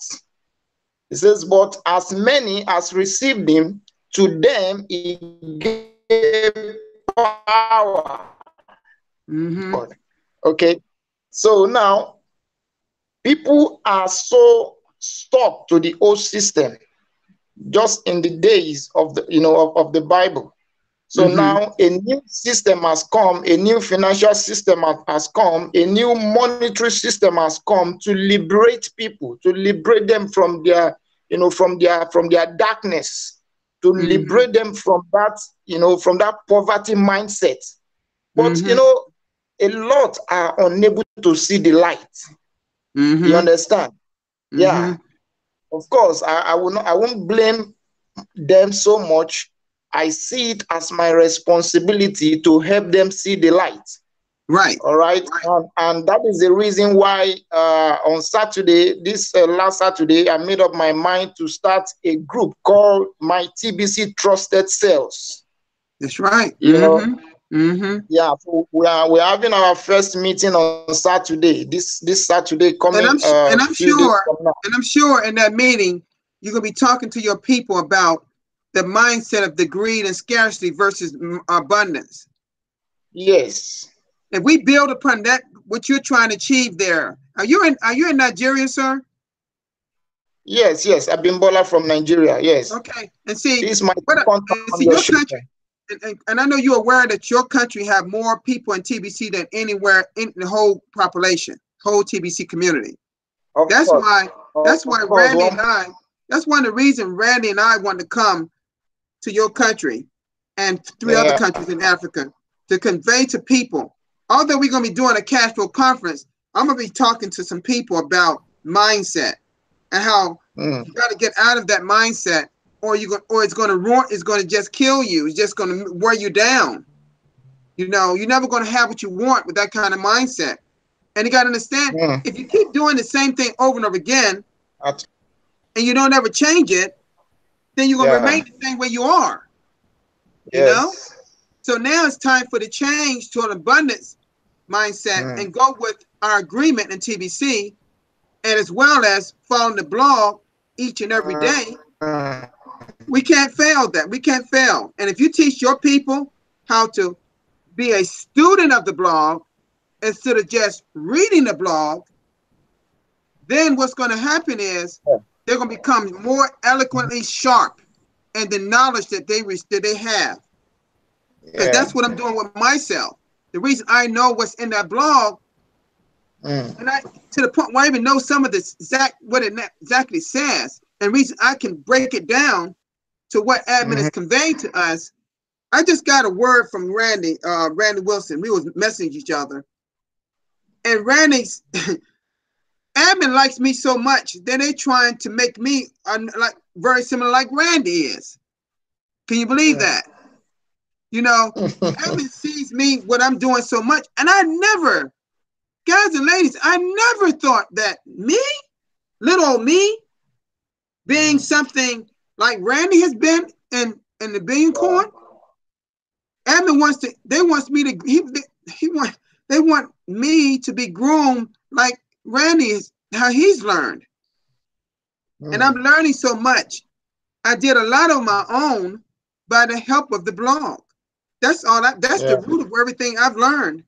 Speaker 3: It says, "But as many as received him, to them it gave power. God. Okay, so now people are so stuck to the old system, just in the days of the of the Bible. So now a new system has come, a new financial system has come, a new monetary system has come to liberate people, to liberate them from their, from their darkness, to liberate them from that, from that poverty mindset. But a lot are unable to see the light. You understand? Yeah. Of course, I won't blame them so much. I see it as my responsibility to help them see the light.
Speaker 1: Right.
Speaker 3: All right. And that is the reason why on Saturday, this last Saturday, I made up my mind to start a group called my TBC Trusted Cells.
Speaker 1: That's right.
Speaker 3: Yeah. So we're having our first meeting on Saturday. This Saturday coming.
Speaker 1: And I'm sure in that meeting you're gonna be talking to your people about the mindset of the greed and scarcity versus abundance.
Speaker 3: Yes.
Speaker 1: If we build upon that, what you're trying to achieve there. Are you in Nigeria, sir?
Speaker 3: Yes. I've been Bola from Nigeria. Yes.
Speaker 1: Okay. And see,
Speaker 3: this is my
Speaker 1: your country, and I know you're aware that your country have more people in TBC than anywhere in the whole population, whole TBC community. That's why Randy and I. That's one of the reasons Randy and I wanted to come to your country and 3 other countries in Africa to convey to people. Although we're going to be doing a cash flow conference, I'm going to be talking to some people about mindset and how you got to get out of that mindset, or it's going to ruin. It's going to just kill you. It's just going to wear you down. You're never going to have what you want with that kind of mindset. And you got to understand, if you keep doing the same thing over and over again, and you don't ever change it, then you're going to remain the same way you are. You know? So now it's time for the change to an abundance mindset and go with our agreement in TBC, and as well as following the blog each and every day. We can't fail that. We can't fail. And if you teach your people how to be a student of the blog instead of just reading the blog, then what's going to happen is they're going to become more eloquently sharp in the knowledge that they have. Because that's what I'm doing with myself. The reason I know what's in that blog, and I to the point where I even know some of this what it exactly says, and reason I can break it down to what admin is conveying to us. I just got a word from Randy Wilson. We was messaging each other, and Randy's admin likes me so much that they're trying to make me like very similar like Randy is. Can you believe that? Admin sees me what I'm doing so much, and I never, guys and ladies, I never thought that me, little old me, being something like Randy has been in the Billion Coin. Admin they want me to be groomed like Randy is, how he's learned. And I'm learning so much. I did a lot on my own by the help of the blog. That's all. That's the root of everything I've learned.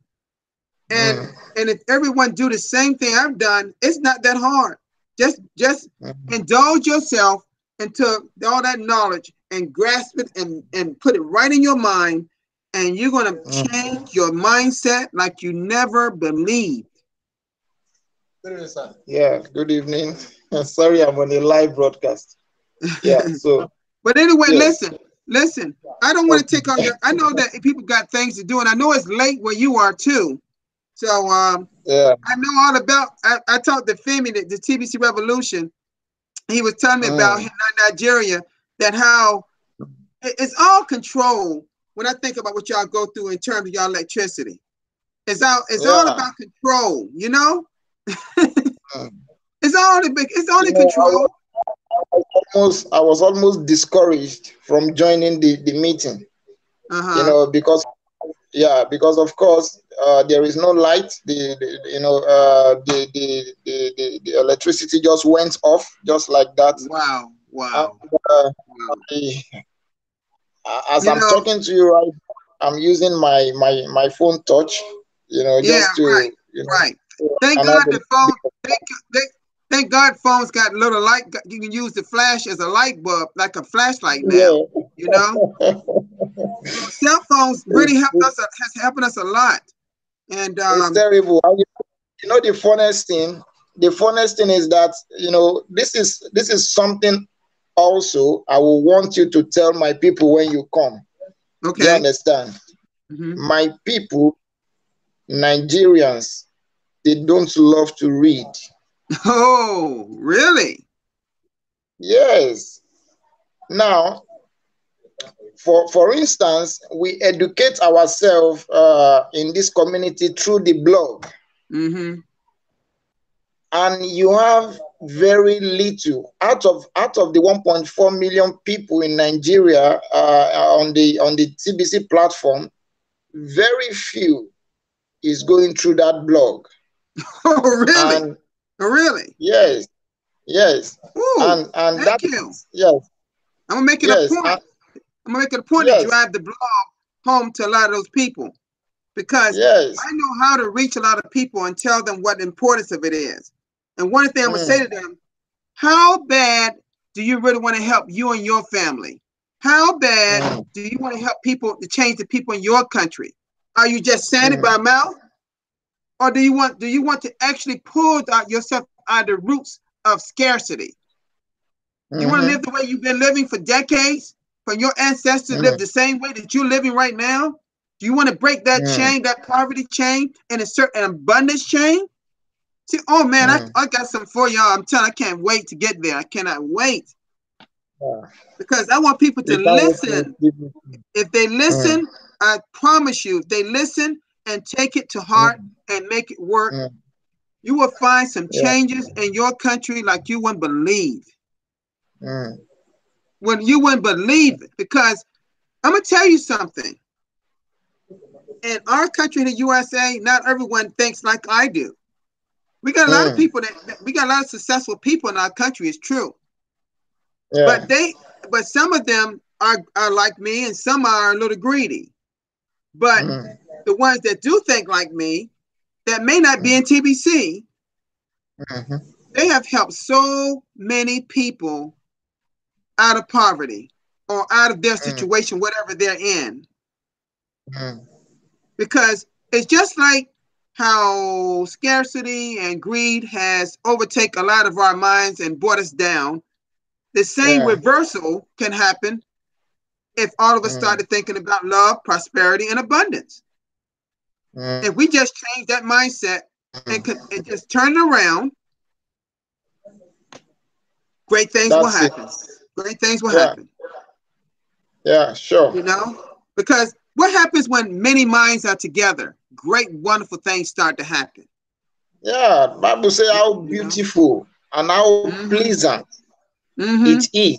Speaker 1: And if everyone do the same thing I've done, it's not that hard. Just indulge yourself into all that knowledge and grasp it and put it right in your mind, and you're going to change your mindset like you never believed.
Speaker 3: Yeah, good evening. Sorry, I'm on a live broadcast. Yeah, so.
Speaker 1: But anyway, listen. I don't want to take on I know that people got things to do, and I know it's late where you are too. So I know all about. I talked to Femi, the TBC Revolution. He was telling me about Nigeria, that how it's all control. When I think about what y'all go through in terms of y'all electricity, it's all about control. It's only control.
Speaker 3: I was almost discouraged from joining the meeting. Because of course there is no light. The electricity just went off just like that.
Speaker 1: Wow.
Speaker 3: as
Speaker 1: You
Speaker 3: I'm
Speaker 1: know,
Speaker 3: talking to you right, I'm using my phone touch,
Speaker 1: yeah,
Speaker 3: just
Speaker 1: right,
Speaker 3: to,
Speaker 1: right. Thank God
Speaker 3: another.
Speaker 1: the phone. Thank God phones got little light. You can use the flash as a light bulb, like a flashlight now.
Speaker 3: Yeah.
Speaker 1: You know, so cell phones really helped us. Has helping us a lot. And
Speaker 3: It's terrible. And you know the funniest thing. The funniest thing is that this is something also I will want you to tell my people when you come. Do you
Speaker 1: okay.
Speaker 3: understand?
Speaker 1: Hmm.
Speaker 3: My people, Nigerians, they don't love to read.
Speaker 1: Oh, really?
Speaker 3: Yes. Now, for instance, we educate ourselves in this community through the blog,
Speaker 1: Mm-hmm.
Speaker 3: and you have very little out of the 1.4 million people in Nigeria on the TBC platform. Very few is going through that blog,
Speaker 1: Oh, really?
Speaker 3: and
Speaker 1: Oh, really?
Speaker 3: yes, yes,
Speaker 1: Ooh,
Speaker 3: and that
Speaker 1: thank you.
Speaker 3: is yes,
Speaker 1: I'm gonna make it a
Speaker 3: yes,
Speaker 1: point. I'm gonna make it a point to
Speaker 3: yes,
Speaker 1: drive the blog home to a lot of those people because
Speaker 3: yes.
Speaker 1: I know how to reach a lot of people and tell them what the importance of it is. And one thing I'm gonna say
Speaker 3: Mm,
Speaker 1: to them: how bad do you really want to help you and your family? How bad
Speaker 3: mm,
Speaker 1: do you want to help people to change the people in your country? Are you just saying it
Speaker 3: mm,
Speaker 1: by mouth, or do you want to actually pull out yourself out of the roots of scarcity? You want to live
Speaker 3: mhm,
Speaker 1: the way you've been living for decades? For your ancestors live
Speaker 3: mm,
Speaker 1: the same way that you're living right now? Do you want to break that
Speaker 3: mm,
Speaker 1: chain, that poverty chain, and insert an abundance chain? See, oh man,
Speaker 3: mm.
Speaker 1: I got something for y'all. I'm telling you, I can't wait to get there. I cannot wait
Speaker 3: Yeah.
Speaker 1: because I want people to
Speaker 3: You can't wait to
Speaker 1: listen.
Speaker 3: receive it.
Speaker 1: If they
Speaker 3: Mm,
Speaker 1: listen, I promise you, if they listen and take it to heart
Speaker 3: mm,
Speaker 1: and make it work,
Speaker 3: mm.
Speaker 1: you will find some
Speaker 3: Yeah.
Speaker 1: changes in your country like you wouldn't believe.
Speaker 3: Mm,
Speaker 1: When you wouldn't believe it, because I'm gonna tell you something. In our country, the USA, not everyone thinks like I do. We got a lot of
Speaker 3: mm.
Speaker 1: people we got a lot of successful people in our country. It's true,
Speaker 3: Yeah.
Speaker 1: but some of them are like me, and some are a little greedy. But
Speaker 3: Mm,
Speaker 1: the ones that do think like me, that may not be
Speaker 3: mm,
Speaker 1: in TBC,
Speaker 3: mhm,
Speaker 1: they have helped so many people out of poverty or out of their
Speaker 3: mm,
Speaker 1: situation, whatever they're in.
Speaker 3: mm,
Speaker 1: Because it's just like how scarcity and greed has overtaken a lot of our minds and brought us down. The same
Speaker 3: yeah.
Speaker 1: reversal can happen if all of us
Speaker 3: Mm,
Speaker 1: started thinking about love, prosperity, and abundance. If
Speaker 3: mm,
Speaker 1: we just change that mindset and,
Speaker 3: mm.
Speaker 1: and just turn it around, great things will
Speaker 3: That's it.
Speaker 1: happen. Great things will
Speaker 3: Yeah.
Speaker 1: happen,
Speaker 3: Yeah. Sure.
Speaker 1: you know? Because what happens when many minds are together? Great, wonderful things start to happen,
Speaker 3: Yeah. Bible say how
Speaker 1: you know?
Speaker 3: beautiful and how
Speaker 1: Mm-hmm.
Speaker 3: pleasant
Speaker 1: Mm-hmm.
Speaker 3: it is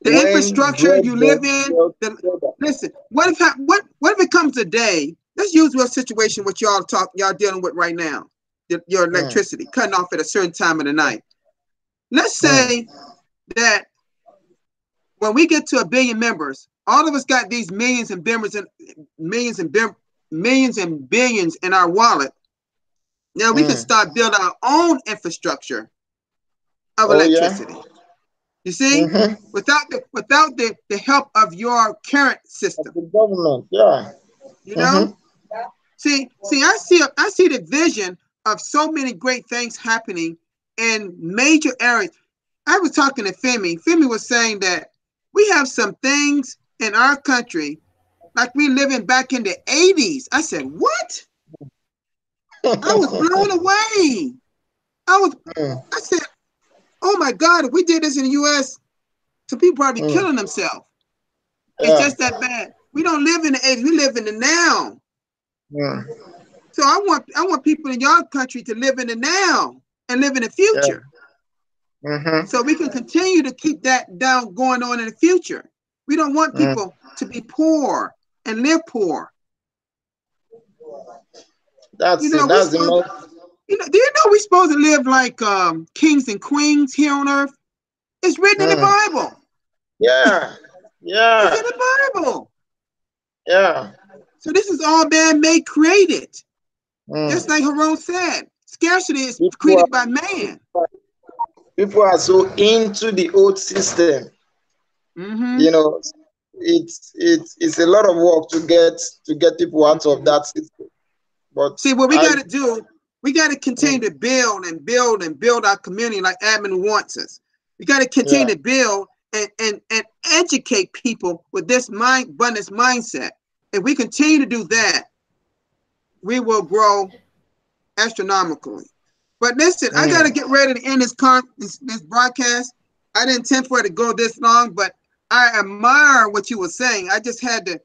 Speaker 1: The
Speaker 3: when
Speaker 1: infrastructure you live
Speaker 3: brethren
Speaker 1: in.
Speaker 3: dwell together.
Speaker 1: Listen, what if it comes a day? Let's use your situation, what y'all dealing with right now, your
Speaker 3: Mm,
Speaker 1: electricity cutting off at a certain time of the night. Let's
Speaker 3: mm,
Speaker 1: say that when we get to 1 billion members, all of us got these millions and millions and billions in our wallet. Now we can
Speaker 3: mm.
Speaker 1: start building our own infrastructure of
Speaker 3: Oh yeah.
Speaker 1: electricity. You see,
Speaker 3: Mm-hmm.
Speaker 1: without the help of your current
Speaker 3: Of
Speaker 1: system,
Speaker 3: the government. Yeah.
Speaker 1: you know.
Speaker 3: Mm-hmm.
Speaker 1: See, I see the vision of so many great things happening in major areas. I was talking to Femi. Femi was saying that we have some things in our country like we living back in the 80s. I said, what? I was blown away. I was
Speaker 3: Mm,
Speaker 1: I said, oh my God, if we did this in the US, some people probably
Speaker 3: mm.
Speaker 1: killing themselves. It's
Speaker 3: Yeah.
Speaker 1: just that bad. We don't live in the 80s, we live in the now.
Speaker 3: Mm,
Speaker 1: So I want people in your country to live in the now and live in the
Speaker 3: yeah.
Speaker 1: future.
Speaker 3: Mm-hmm.
Speaker 1: So we can continue to keep that down going on in the future. We don't want
Speaker 3: Mm.
Speaker 1: people to be poor and live poor. You
Speaker 3: That's
Speaker 1: know,
Speaker 3: it.
Speaker 1: we
Speaker 3: That's the
Speaker 1: supposed
Speaker 3: most.
Speaker 1: do you know we supposed to live like kings and queens here on earth? It's written in the
Speaker 3: Mm.
Speaker 1: Bible.
Speaker 3: Yeah. Yeah.
Speaker 1: It's in the Bible.
Speaker 3: Yeah.
Speaker 1: So this is all man-made created. Just
Speaker 3: Mm.
Speaker 1: like Harold said, scarcity is
Speaker 3: People
Speaker 1: created by
Speaker 3: are,
Speaker 1: man.
Speaker 3: people are so into the old system.
Speaker 1: Mm-hmm.
Speaker 3: You know, it's a lot of work to get people out of that system. But
Speaker 1: See, what we
Speaker 3: I
Speaker 1: got to do, we got to continue to build and build and build our community like Admin wants us. We got to continue
Speaker 3: yeah.
Speaker 1: to build and educate people with this abundance mindset. If we continue to do that, we will grow astronomically. But listen, I got to get ready to end this broadcast. I didn't intend for it to go this long, but I admire what you were saying. I just had to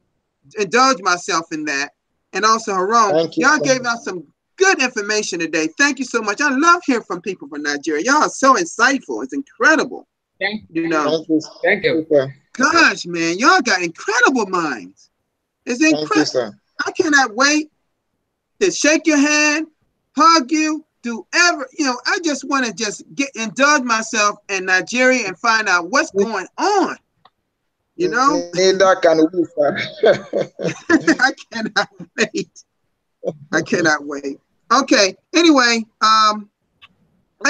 Speaker 1: indulge myself in that. And also, Haroon,
Speaker 3: Thank you
Speaker 1: y'all
Speaker 3: so
Speaker 1: gave
Speaker 3: much.
Speaker 1: out some good information today. Thank you so much. I love hearing from people from Nigeria. Y'all are so insightful. It's incredible.
Speaker 2: Thank
Speaker 1: You
Speaker 2: you.
Speaker 1: know,
Speaker 3: Thank you.
Speaker 2: Thank you.
Speaker 3: Sir.
Speaker 1: gosh, man, y'all got incredible minds. It's
Speaker 3: Thank you,
Speaker 1: incredible.
Speaker 3: sir.
Speaker 1: I cannot wait to shake your hand, hug you, do ever. You know, I just want to just indulge myself in Nigeria and find out what's going on. You know,
Speaker 3: Neither can we, sir.
Speaker 1: I cannot wait. I cannot wait. Okay. Anyway, I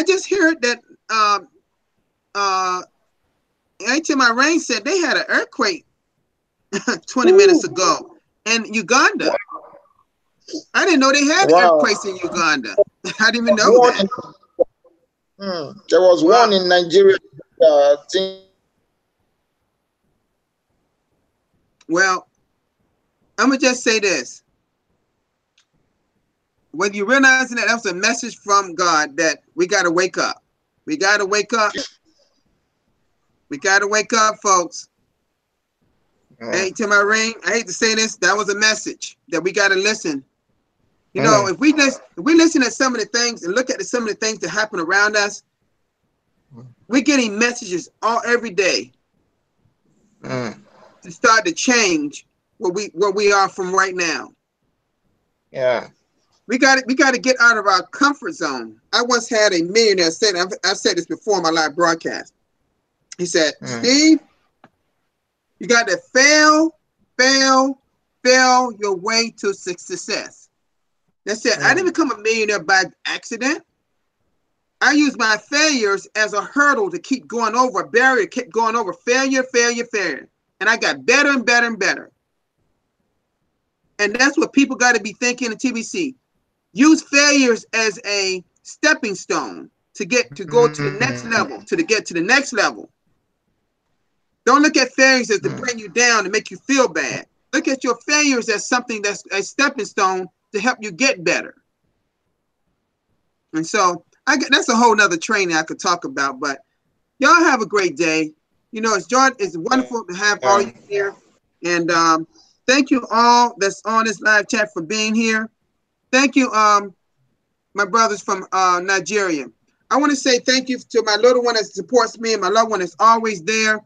Speaker 1: just heard that HMI Rain said they had an earthquake 20 minutes ago in Uganda. I didn't know they had
Speaker 3: Wow.
Speaker 1: earthquakes in Uganda. I didn't even know
Speaker 3: One
Speaker 1: that.
Speaker 3: there was
Speaker 1: Wow.
Speaker 3: one in Nigeria. Thing.
Speaker 1: Well, I'm gonna just say this. Whether you realize that was a message from God that we got to wake up. We got to wake up. We got to wake up, folks. Hey, Tim Irene, I hate to say this. That was a message that we got to listen. You know, if we listen to some of the things and look at some of the things that happen around us, we're getting messages every day to start to change where we are from right now.
Speaker 3: Yeah.
Speaker 1: We got to get out of our comfort zone. I once had a millionaire say, I've said this before in my live broadcast. He said, Steve, you got to fail your way to success. That's it. I didn't become a millionaire by accident. I use my failures as a hurdle to keep going over, a barrier, keep going over failure. And I got better and better and better. And that's what people got to be thinking in TBC. Use failures as a stepping stone to go to the next level, get to the next level. Don't look at failures as to bring you down and make you feel bad. Look at your failures as something that's a stepping stone to help you get better. And so that's a whole nother training I could talk about, but y'all have a great day. You know, it's wonderful to have all of you here. And thank you all that's on this live chat for being here. Thank you, my brothers from Nigeria. I want to say thank you to my little one that supports me and my loved one that's always there.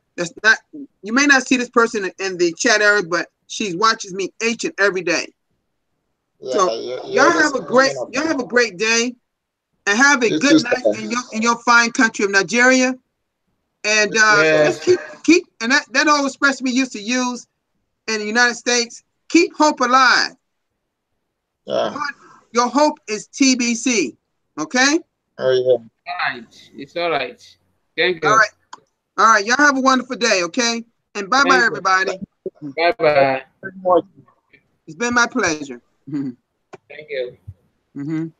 Speaker 1: You may not see this person in the chat area, but she watches me each and every day. Yeah, so y'all have a great day and have a good night in your fine country of Nigeria. And just keep and that old expression we used to use in the United States, keep hope alive. Yeah. Your hope is TBC. Okay?
Speaker 3: Oh yeah.
Speaker 2: All right. It's all right. Thank you.
Speaker 1: All right. All right. Y'all have a wonderful day, okay? And bye-bye, everybody.
Speaker 2: Bye-bye.
Speaker 1: It's been my pleasure.
Speaker 2: Thank you.